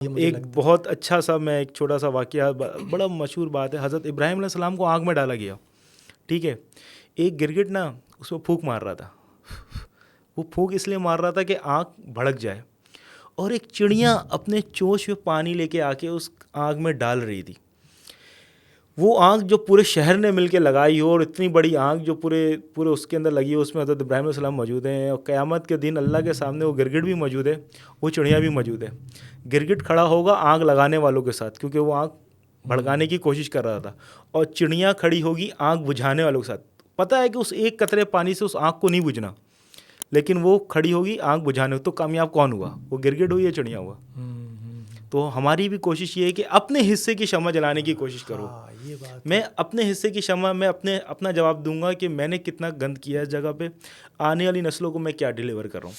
ये मुझे एक लगता है। बहुत अच्छा सा, मैं एक छोटा सा वाक़या, बड़ा मशहूर बात है। हज़रत इब्राहीम अलैहिस्सलाम को आग में डाला गया, ठीक है। एक गिरगिट ना उसमें फूंक मार रहा था। वो फूंक इसलिए मार रहा था कि आग भड़क जाए, और एक चिड़िया अपने चोंच में पानी लेके आके उस आग में डाल रही थी। वो आग जो पूरे शहर ने मिलके लगाई हो, और इतनी बड़ी आग जो पूरे पूरे उसके अंदर लगी हो, उसमें हज़रत इब्राहीम अलैहिस्सलाम मौजूद हैं, और क़यामत के दिन अल्लाह के सामने वो गिरगिट भी मौजूद है, वो चिड़िया भी मौजूद है। गिरगिट खड़ा होगा आग लगाने वालों के साथ, क्योंकि वो आग भड़काने की कोशिश कर रहा था, और चिड़िया खड़ी होगी आग बुझाने वालों के साथ। पता है कि उस एक कतरे पानी से उस आग को नहीं बुझना, लेकिन वो खड़ी होगी आग बुझाने। तो कामयाब कौन हुआ? वो गिरगिट हुई या चिड़िया हुआ? तो हमारी भी कोशिश ये है कि अपने हिस्से की शम्मा जलाने की कोशिश करो। हाँ, ये बात मैं है। अपने हिस्से की शम्मा, मैं अपना जवाब दूंगा कि मैंने कितना गंद किया है इस जगह पे, आने वाली नस्लों को मैं क्या डिलीवर कर रहा हूँ।